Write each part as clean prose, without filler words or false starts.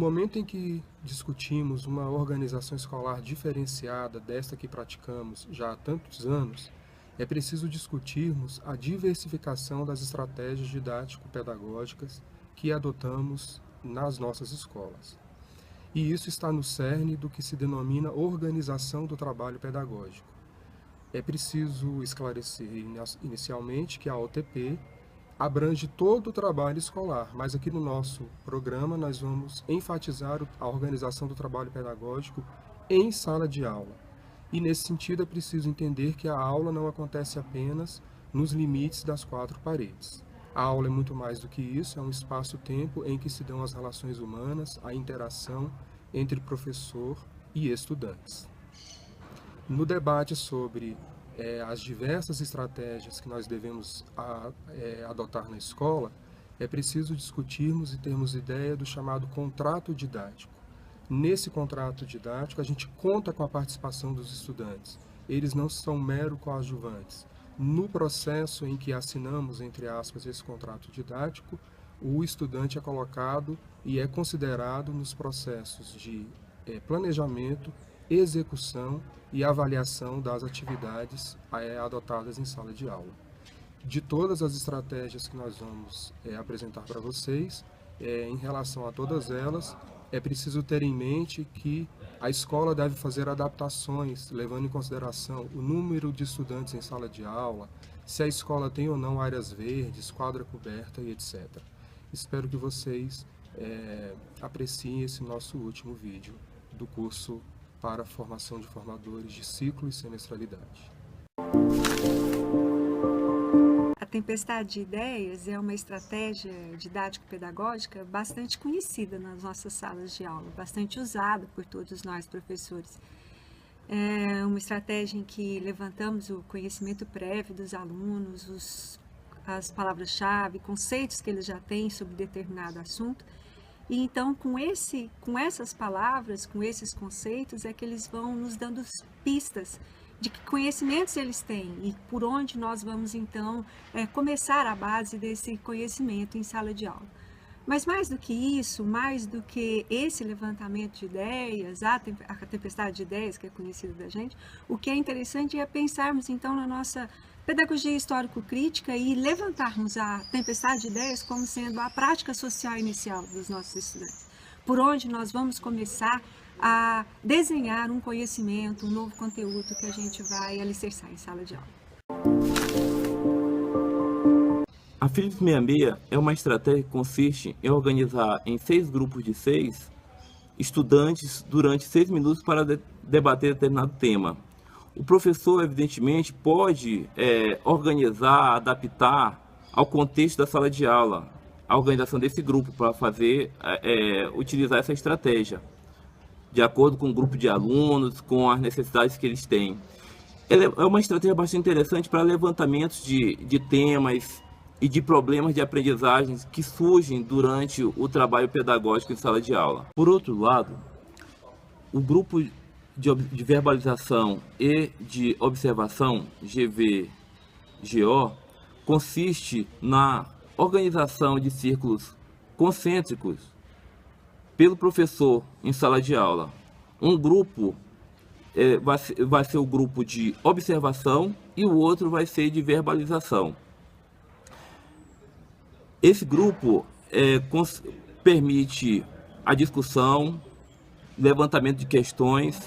momento em que discutimos uma organização escolar diferenciada desta que praticamos já há tantos anos, é preciso discutirmos a diversificação das estratégias didático-pedagógicas que adotamos nas nossas escolas. E isso está no cerne do que se denomina organização do trabalho pedagógico. É preciso esclarecer inicialmente que a OTP abrange todo o trabalho escolar, mas aqui no nosso programa nós vamos enfatizar a organização do trabalho pedagógico em sala de aula. E nesse sentido é preciso entender que a aula não acontece apenas nos limites das quatro paredes. A aula é muito mais do que isso, é um espaço-tempo em que se dão as relações humanas, a interação entre professor e estudantes. No debate sobre as diversas estratégias que nós devemos adotar na escola, é preciso discutirmos e termos ideia do chamado contrato didático. Nesse contrato didático, a gente conta com a participação dos estudantes. Eles não são mero coadjuvantes. No processo em que assinamos, entre aspas, esse contrato didático, o estudante é colocado e é considerado nos processos de planejamento, execução e avaliação das atividades adotadas em sala de aula. De todas as estratégias que nós vamos apresentar para vocês, em relação a todas elas, é preciso ter em mente que a escola deve fazer adaptações, levando em consideração o número de estudantes em sala de aula, se a escola tem ou não áreas verdes, quadra coberta e etc. Espero que vocês apreciem esse nosso último vídeo do curso para a formação de formadores de ciclo e semestralidade. A tempestade de ideias é uma estratégia didático-pedagógica bastante conhecida nas nossas salas de aula, bastante usada por todos nós professores. É uma estratégia em que levantamos o conhecimento prévio dos alunos, as palavras-chave, conceitos que eles já têm sobre determinado assunto. E então, com essas palavras, com esses conceitos, é que eles vão nos dando pistas de que conhecimentos eles têm e por onde nós vamos, então, começar a base desse conhecimento em sala de aula. Mas mais do que isso, mais do que esse levantamento de ideias, a tempestade de ideias, que é conhecida da gente, o que é interessante é pensarmos, então, na nossa pedagogia histórico-crítica e levantarmos a tempestade de ideias como sendo a prática social inicial dos nossos estudantes. Por onde nós vamos começar a desenhar um conhecimento, um novo conteúdo que a gente vai alicerçar em sala de aula. A Philips 66 é uma estratégia que consiste em organizar em 6 grupos de 6 estudantes durante 6 minutos para debater determinado tema. O professor, evidentemente, pode organizar, adaptar ao contexto da sala de aula, a organização desse grupo para utilizar essa estratégia, de acordo com o grupo de alunos, com as necessidades que eles têm. Ela é uma estratégia bastante interessante para levantamentos de temas e de problemas de aprendizagens que surgem durante o trabalho pedagógico em sala de aula. Por outro lado, o grupo de verbalização e de observação, GV-GO, consiste na organização de círculos concêntricos pelo professor em sala de aula. Um grupo vai ser o grupo de observação e o outro vai ser de verbalização. Esse grupo permite a discussão, levantamento de questões,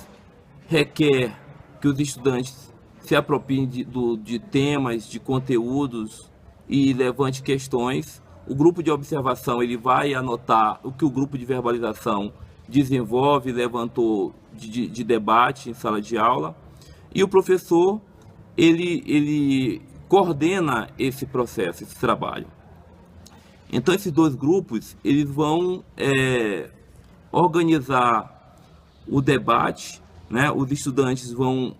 requer que os estudantes se apropriem de temas, de conteúdos e levante questões. O grupo de observação ele vai anotar o que o grupo de verbalização desenvolve, levantou de debate em sala de aula. E o professor ele coordena esse processo, esse trabalho. Então esses dois grupos eles vão organizar o debate, né? Os estudantes vão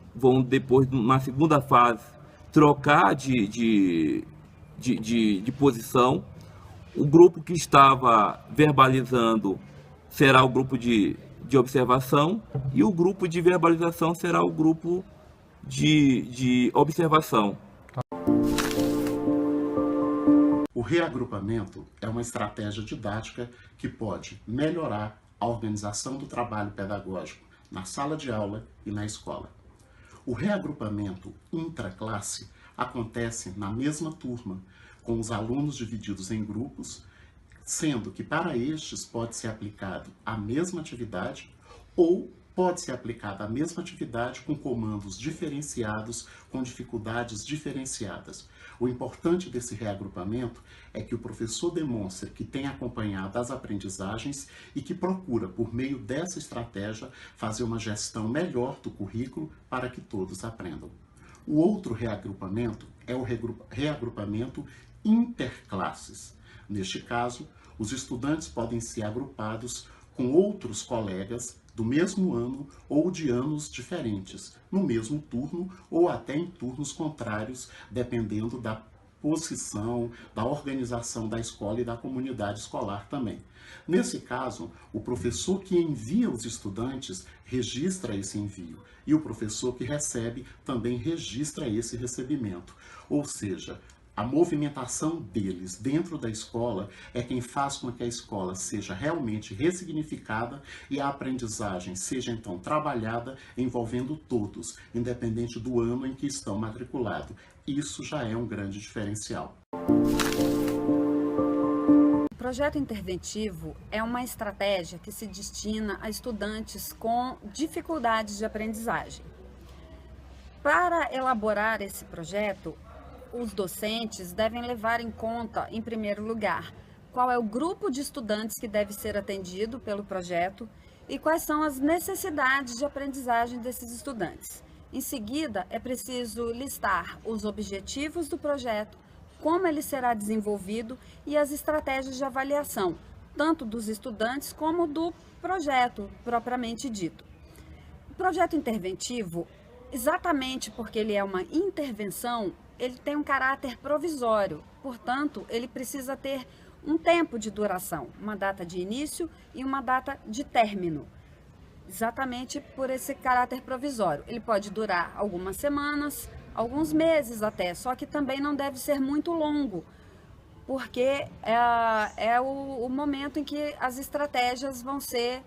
depois, na segunda fase, trocar de posição. O grupo que estava verbalizando será o grupo de observação e o grupo de verbalização será o grupo de observação. O reagrupamento é uma estratégia didática que pode melhorar a organização do trabalho pedagógico na sala de aula e na escola. O reagrupamento intraclasse acontece na mesma turma, com os alunos divididos em grupos, sendo que para estes pode ser aplicado a mesma atividade ou pode ser aplicada a mesma atividade com comandos diferenciados, com dificuldades diferenciadas. O importante desse reagrupamento é que o professor demonstre que tem acompanhado as aprendizagens e que procura, por meio dessa estratégia, fazer uma gestão melhor do currículo para que todos aprendam. O outro reagrupamento é o reagrupamento interclasses. Neste caso, os estudantes podem ser agrupados com outros colegas do mesmo ano ou de anos diferentes, no mesmo turno ou até em turnos contrários, dependendo da posição, da organização da escola e da comunidade escolar também. Nesse caso, o professor que envia os estudantes registra esse envio e o professor que recebe também registra esse recebimento. Ou seja, a movimentação deles dentro da escola é quem faz com que a escola seja realmente ressignificada e a aprendizagem seja então trabalhada envolvendo todos, independente do ano em que estão matriculados. Isso já é um grande diferencial. O projeto interventivo é uma estratégia que se destina a estudantes com dificuldades de aprendizagem. Para elaborar esse projeto, os docentes devem levar em conta, em primeiro lugar, qual é o grupo de estudantes que deve ser atendido pelo projeto e quais são as necessidades de aprendizagem desses estudantes. Em seguida, é preciso listar os objetivos do projeto, como ele será desenvolvido e as estratégias de avaliação, tanto dos estudantes como do projeto propriamente dito. O projeto interventivo, exatamente porque ele é uma intervenção, ele tem um caráter provisório, portanto, ele precisa ter um tempo de duração, uma data de início e uma data de término, exatamente por esse caráter provisório. Ele pode durar algumas semanas, alguns meses até, só que também não deve ser muito longo, porque é o momento em que as estratégias vão ser,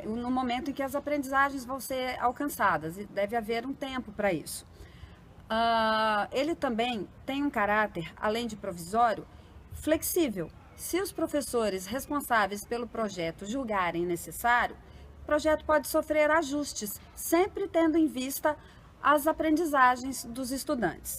no momento em que as aprendizagens vão ser alcançadas, e deve haver um tempo para isso. Ele também tem um caráter, além de provisório, flexível. Se os professores responsáveis pelo projeto julgarem necessário, o projeto pode sofrer ajustes, sempre tendo em vista as aprendizagens dos estudantes.